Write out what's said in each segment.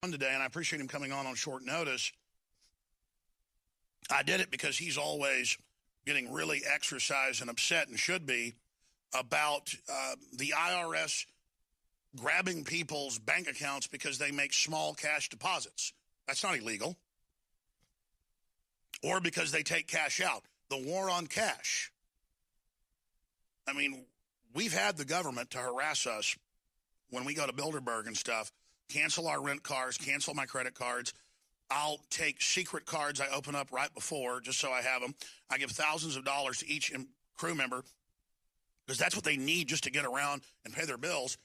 Today, and I appreciate him coming on short notice. I did it because he's always getting really exercised and upset, and should be, about the IRS grabbing people's bank accounts because they make small cash deposits. That's not illegal. Or because they take cash out. The war on cash. I mean, we've had the government to harass us when we go to Bilderberg and stuff. Cancel our rent cars, cancel my credit cards. I'll take secret cards I open up right before just so I have them. I give thousands of dollars to each crew member because that's what they need just to get around and pay their bills.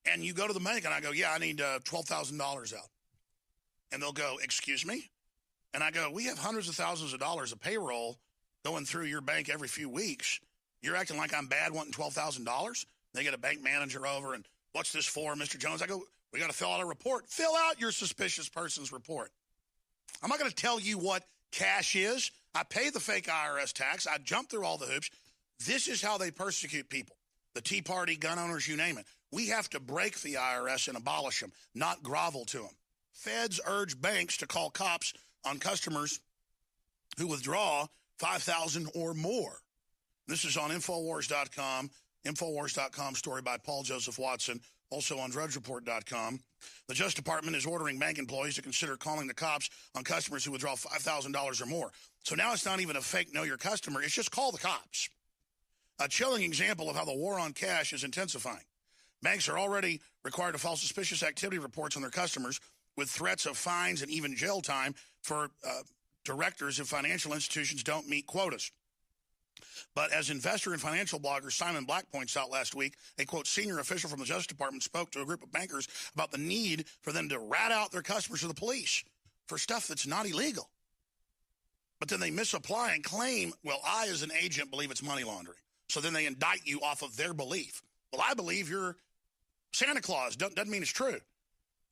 And you go to the bank and I go, yeah, I need $12,000 out. And they'll go, excuse me? And I go, we have hundreds of thousands of dollars of payroll going through your bank every few weeks. You're acting like I'm bad wanting $12,000? They get a bank manager over and, what's this for, Mr. Jones? I go, we got to fill out a report. Fill out your suspicious person's report. I'm not going to tell you what cash is. I pay the fake IRS tax. I jump through all the hoops. This is how they persecute people. The Tea Party, gun owners, you name it. We have to break the IRS and abolish them, not grovel to them. Feds urge banks to call cops on customers who withdraw $5,000 or more. This is on Infowars.com. Infowars.com story by Paul Joseph Watson, also on DrudgeReport.com. The Justice Department is ordering bank employees to consider calling the cops on customers who withdraw $5,000 or more. So now it's not even a fake know your customer. It's just call the cops. A chilling example of how the war on cash is intensifying. Banks are already required to file suspicious activity reports on their customers with threats of fines and even jail time for directors if financial institutions don't meet quotas. But as investor and financial blogger Simon Black points out last week, a, quote, senior official from the Justice Department spoke to a group of bankers about the need for them to rat out their customers to the police for stuff that's not illegal. But then they misapply and claim, well, I as an agent believe it's money laundering. So then they indict you off of their belief. Well, I believe you're Santa Claus. Doesn't mean it's true.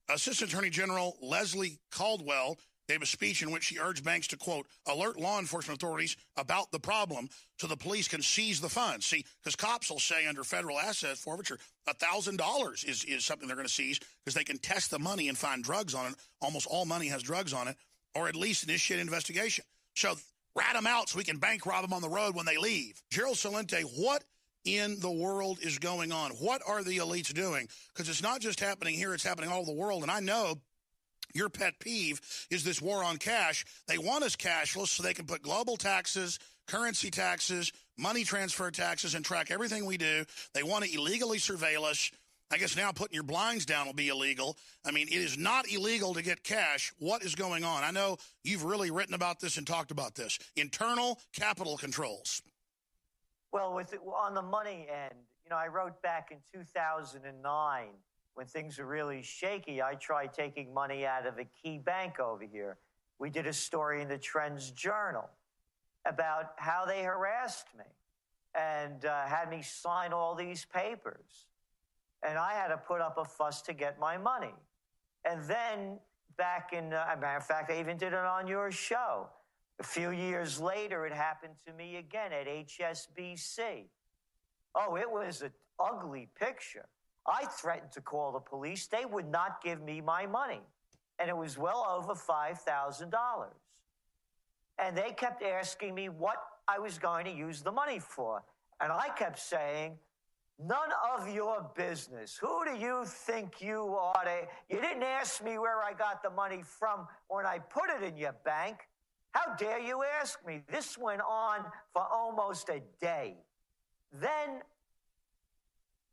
Assistant Attorney General Leslie Caldwell gave a speech in which she urged banks to, quote, alert law enforcement authorities about the problem so the police can seize the funds. See, because cops will say under federal asset forfeiture, $1,000 is something they're going to seize because they can test the money and find drugs on it. Almost all money has drugs on it, or at least initiate an investigation. So rat them out so we can bank rob them on the road when they leave. Gerald Celente, what in the world is going on? What are the elites doing? Because it's not just happening here, it's happening all over the world. And I know your pet peeve is this war on cash. They want us cashless so they can put global taxes, currency taxes, money transfer taxes, and track everything we do. They want to illegally surveil us. I guess now putting your blinds down will be illegal. I mean, it is not illegal to get cash. What is going on? I know you've really written about this and talked about this. Internal capital controls. Well, on the money end, I wrote back in 2009 when things were really shaky. I tried taking money out of a key bank over here. We did a story in the Trends Journal about how they harassed me and had me sign all these papers. And I had to put up a fuss to get my money. And then back in, as a matter of fact, I even did it on your show. A few years later, it happened to me again at HSBC. Oh, it was an ugly picture. I threatened to call the police. They would not give me my money. And it was well over $5,000. And they kept asking me what I was going to use the money for. And I kept saying, none of your business. Who do you think you are? You didn't ask me where I got the money from when I put it in your bank. How dare you ask me? This went on for almost a day. Then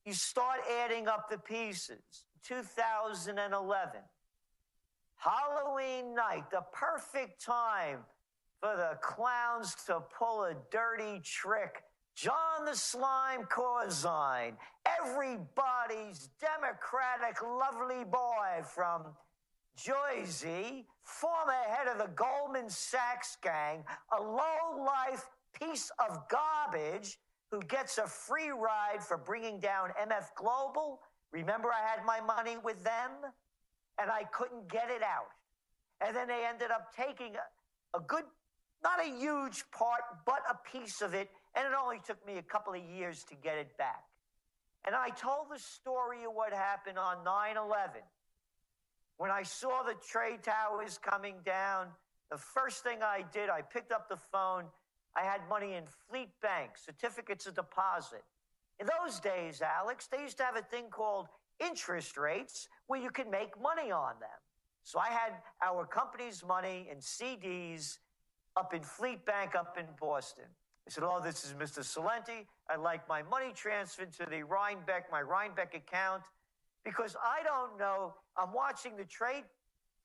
you start adding up the pieces. 2011, Halloween night, the perfect time for the clowns to pull a dirty trick. John the Slime Corzine, everybody's Democratic lovely boy from Jersey, former head of the Goldman Sachs gang, a low-life piece of garbage who gets a free ride for bringing down MF Global. Remember I had my money with them? And I couldn't get it out. And then they ended up taking a good, not a huge part, but a piece of it. And it only took me a couple of years to get it back. And I told the story of what happened on 9/11. When I saw the trade towers coming down, the first thing I did, I picked up the phone. I had money in Fleet Bank, certificates of deposit. In those days, Alex, they used to have a thing called interest rates where you could make money on them. So I had our company's money in CDs up in Fleet Bank up in Boston. I said, oh, this is Mr. Celente. I'd like my money transferred to the my Rhinebeck account, because I don't know. I'm watching the trade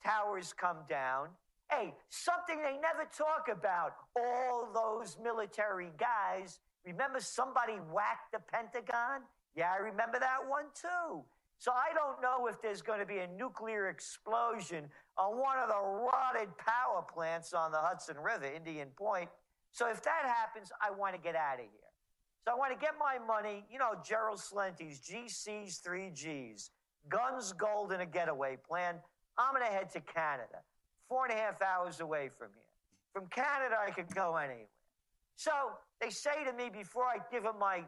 towers come down. Hey, something they never talk about, all those military guys. Remember somebody whacked the Pentagon? Yeah, I remember that one too. So I don't know if there's going to be a nuclear explosion on one of the rotted power plants on the Hudson River, Indian Point. So if that happens, I want to get out of here. So I want to get my money, you know, Gerald Celente's GC's 3Gs, guns, gold, and a getaway plan. I'm going to head to Canada, 4.5 hours away from here. From Canada, I could go anywhere. So they say to me before I give them my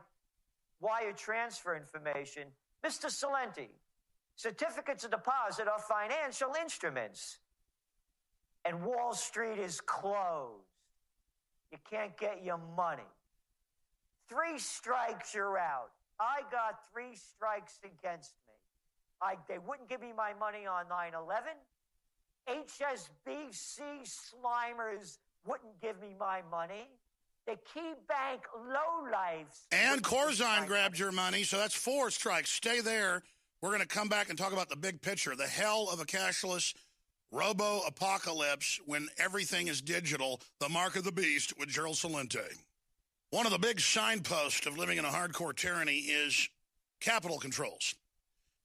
wire transfer information, Mr. Celente, certificates of deposit are financial instruments, and Wall Street is closed. You can't get your money. 3 strikes, you're out. I got 3 strikes against me. They wouldn't give me my money on 9/11. HSBC Slimers wouldn't give me my money. The key bank lowlifes. And Corzine grabbed your money, so that's 4 strikes. Stay there. We're going to come back and talk about the big picture, the hell of a cashless robo-apocalypse when everything is digital, the mark of the beast with Gerald Celente. One of the big signposts of living in a hardcore tyranny is capital controls.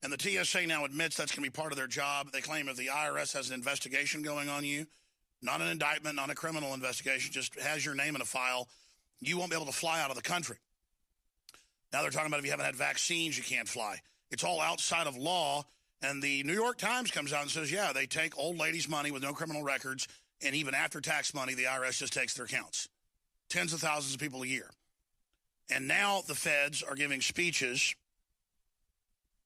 And the TSA now admits that's going to be part of their job. They claim if the IRS has an investigation going on you, not an indictment, not a criminal investigation, just has your name in a file, you won't be able to fly out of the country. Now they're talking about if you haven't had vaccines, you can't fly. It's all outside of law. And the New York Times comes out and says, yeah, they take old ladies' money with no criminal records, and even after tax money, the IRS just takes their accounts. Tens of thousands of people a year. And now the feds are giving speeches.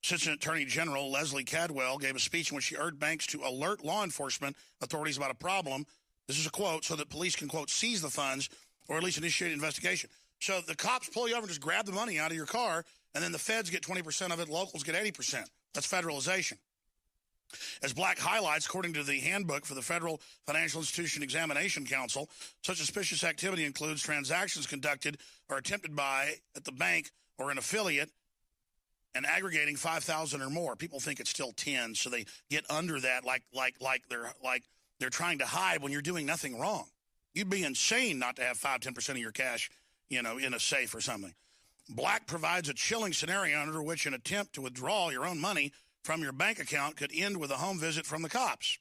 Assistant Attorney General Leslie Cadwell gave a speech in which she urged banks to alert law enforcement authorities about a problem. This is a quote, so that police can, quote, seize the funds or at least initiate an investigation. So the cops pull you over and just grab the money out of your car, and then the feds get 20% of it, locals get 80%. That's federalization. As Black highlights, according to the handbook for the Federal Financial Institution Examination Council, such suspicious activity includes transactions conducted or attempted by at the bank or an affiliate and aggregating 5,000 or more. People think it's still 10, so they get under that like they're trying to hide when you're doing nothing wrong. You'd be insane not to have 5-10% of your cash, in a safe or something. Black provides a chilling scenario under which an attempt to withdraw your own money from your bank account could end with a home visit from the cops.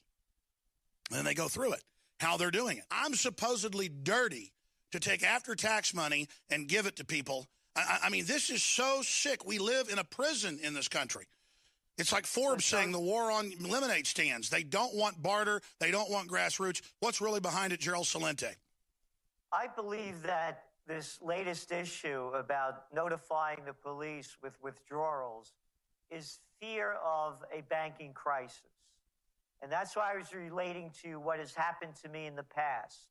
And then they go through it, how they're doing it. I'm supposedly dirty to take after-tax money and give it to people. I mean, this is so sick. We live in a prison in this country. It's like Forbes saying the war on lemonade stands. They don't want barter. They don't want grassroots. What's really behind it, Gerald Celente? I believe that this latest issue about notifying the police with withdrawals is fear of a banking crisis. And that's why I was relating to what has happened to me in the past.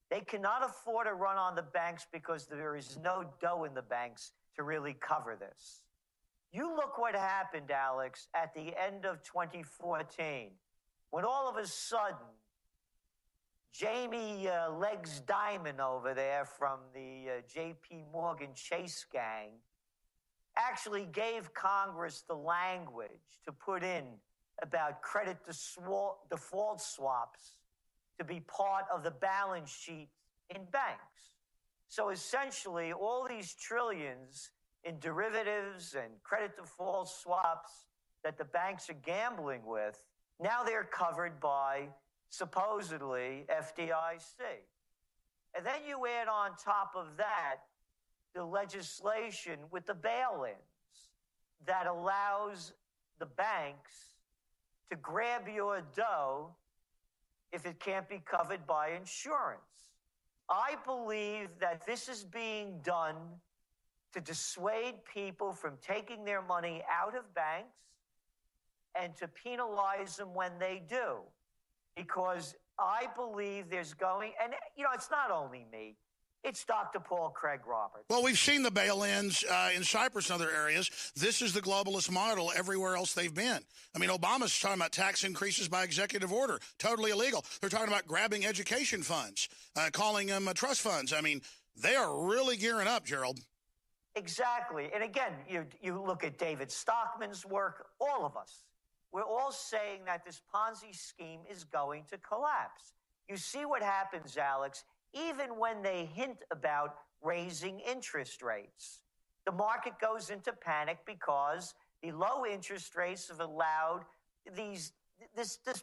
They cannot afford to run on the banks because there is no dough in the banks to really cover this. You look what happened, Alex, at the end of 2014, when all of a sudden, Jamie Legs Diamond over there from the J.P. Morgan Chase gang actually gave Congress the language to put in about credit default swaps to be part of the balance sheet in banks. So essentially, all these trillions in derivatives and credit default swaps that the banks are gambling with, now they're covered by supposedly FDIC. And then you add on top of that the legislation with the bail-ins that allows the banks to grab your dough if it can't be covered by insurance. I believe that this is being done to dissuade people from taking their money out of banks and to penalize them when they do. Because I believe there's going, and it's not only me. It's Dr. Paul Craig Roberts. Well, we've seen the bail-ins in Cyprus and other areas. This is the globalist model everywhere else they've been. I mean, Obama's talking about tax increases by executive order, totally illegal. They're talking about grabbing education funds, calling them trust funds. I mean, they are really gearing up, Gerald. Exactly. And again, you look at David Stockman's work, all of us. We're all saying that this Ponzi scheme is going to collapse. You see what happens, Alex, even when they hint about raising interest rates. The market goes into panic because the low interest rates have allowed this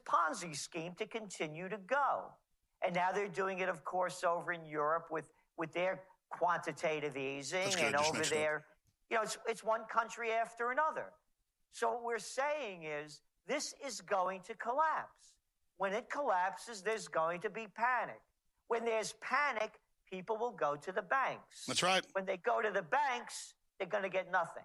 Ponzi scheme to continue to go. And now they're doing it, of course, over in Europe with their quantitative easing, and over there, it's one country after another. So what we're saying is this is going to collapse. When it collapses, there's going to be panic. When there's panic, people will go to the banks. That's right. When they go to the banks, they're going to get nothing.